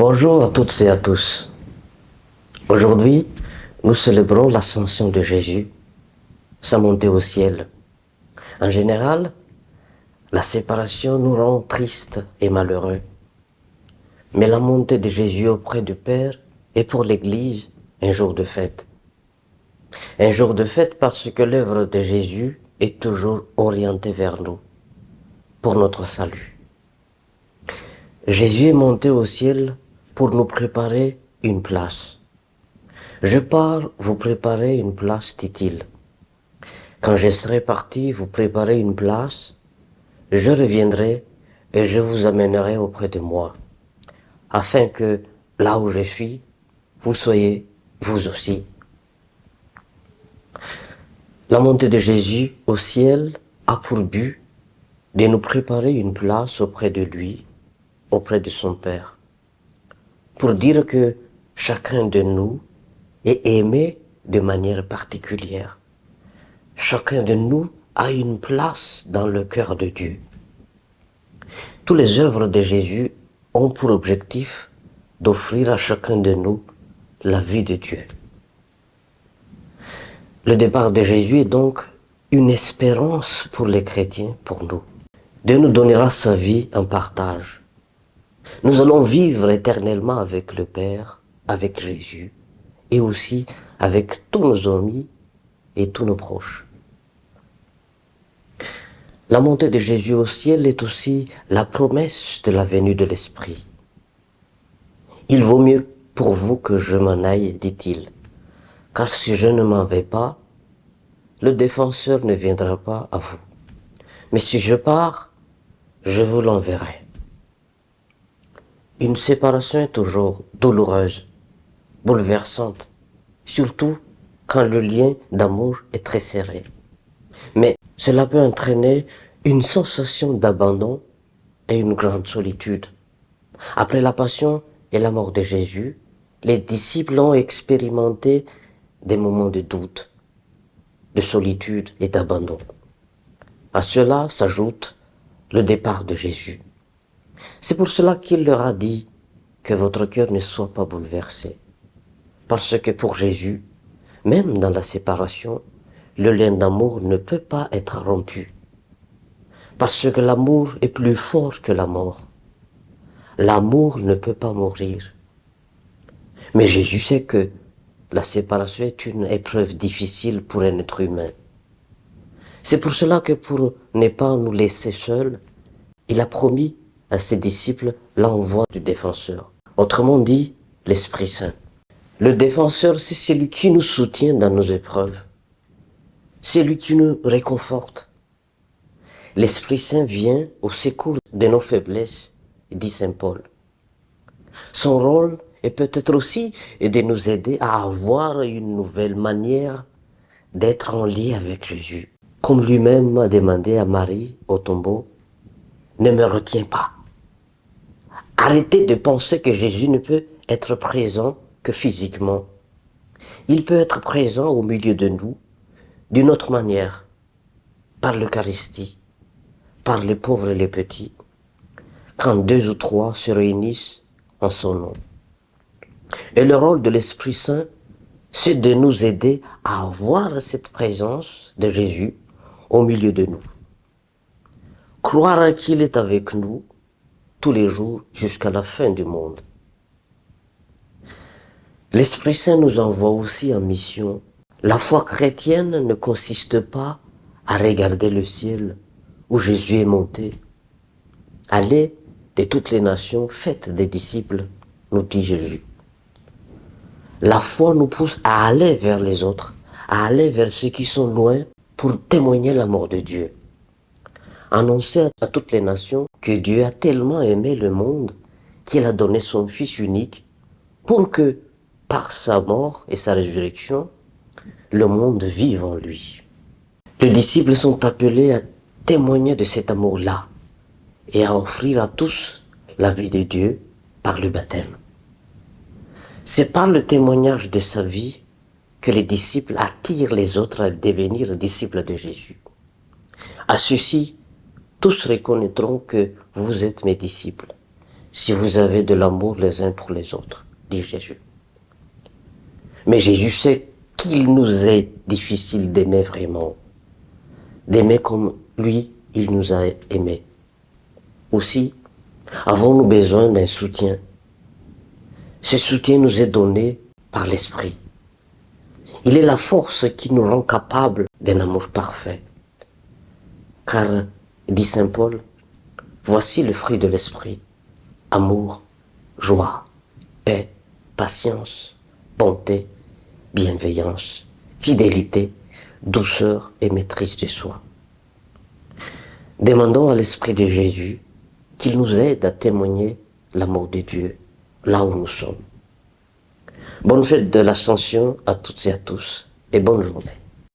Bonjour à toutes et à tous. Aujourd'hui, nous célébrons l'ascension de Jésus, sa montée au ciel. En général, la séparation nous rend tristes et malheureux. Mais la montée de Jésus auprès du Père est pour l'Église un jour de fête. Un jour de fête parce que l'œuvre de Jésus est toujours orientée vers nous, pour notre salut. Jésus est monté au ciel pour nous préparer une place. Je pars vous préparer une place, dit-il. Quand je serai parti vous préparer une place, je reviendrai et je vous amènerai auprès de moi, afin que là où je suis, vous soyez vous aussi. La montée de Jésus au ciel a pour but de nous préparer une place auprès de lui, auprès de son Père, pour dire que chacun de nous est aimé de manière particulière. Chacun de nous a une place dans le cœur de Dieu. Toutes les œuvres de Jésus ont pour objectif d'offrir à chacun de nous la vie de Dieu. Le départ de Jésus est donc une espérance pour les chrétiens, pour nous. Dieu nous donnera sa vie en partage. Nous allons vivre éternellement avec le Père, avec Jésus, et aussi avec tous nos amis et tous nos proches. La montée de Jésus au ciel est aussi la promesse de la venue de l'Esprit. Il vaut mieux pour vous que je m'en aille, dit-il, car si je ne m'en vais pas, le défenseur ne viendra pas à vous. Mais si je pars, je vous l'enverrai. Une séparation est toujours douloureuse, bouleversante, surtout quand le lien d'amour est très serré. Mais cela peut entraîner une sensation d'abandon et une grande solitude. Après la passion et la mort de Jésus, les disciples ont expérimenté des moments de doute, de solitude et d'abandon. À cela s'ajoute le départ de Jésus. C'est pour cela qu'il leur a dit que votre cœur ne soit pas bouleversé. Parce que pour Jésus, même dans la séparation, le lien d'amour ne peut pas être rompu. Parce que l'amour est plus fort que la mort. L'amour ne peut pas mourir. Mais Jésus sait que la séparation est une épreuve difficile pour un être humain. C'est pour cela que pour ne pas nous laisser seuls, il a promis à ses disciples l'envoi du défenseur. Autrement dit, l'Esprit Saint. Le défenseur, c'est celui qui nous soutient dans nos épreuves. C'est lui qui nous réconforte. L'Esprit Saint vient au secours de nos faiblesses, dit saint Paul. Son rôle est peut-être aussi de nous aider à avoir une nouvelle manière d'être en lien avec Jésus. Comme lui-même a demandé à Marie au tombeau, ne me retiens pas. Arrêtez de penser que Jésus ne peut être présent que physiquement. Il peut être présent au milieu de nous d'une autre manière, par l'Eucharistie, par les pauvres et les petits, quand 2 ou 3 se réunissent en son nom. Et le rôle de l'Esprit Saint, c'est de nous aider à avoir cette présence de Jésus au milieu de nous. Croire qu'il est avec nous tous les jours jusqu'à la fin du monde. L'Esprit Saint nous envoie aussi en mission. La foi chrétienne ne consiste pas à regarder le ciel où Jésus est monté. Allez de toutes les nations, faites des disciples, nous dit Jésus. La foi nous pousse à aller vers les autres, à aller vers ceux qui sont loin pour témoigner l'amour de Dieu. Annoncer à toutes les nations que Dieu a tellement aimé le monde qu'il a donné son Fils unique pour que, par sa mort et sa résurrection, le monde vive en lui. Les disciples sont appelés à témoigner de cet amour-là et à offrir à tous la vie de Dieu par le baptême. C'est par le témoignage de sa vie que les disciples attirent les autres à devenir disciples de Jésus. À ceux-ci, tous reconnaîtront que vous êtes mes disciples, si vous avez de l'amour les uns pour les autres, dit Jésus. Mais Jésus sait qu'il nous est difficile d'aimer vraiment, d'aimer comme lui, il nous a aimés. Aussi, avons-nous besoin d'un soutien. Ce soutien nous est donné par l'Esprit. Il est la force qui nous rend capables d'un amour parfait. Car, dit Saint Paul, voici le fruit de l'Esprit, amour, joie, paix, patience, bonté, bienveillance, fidélité, douceur et maîtrise de soi. Demandons à l'Esprit de Jésus qu'il nous aide à témoigner l'amour de Dieu là où nous sommes. Bonne fête de l'Ascension à toutes et à tous et bonne journée.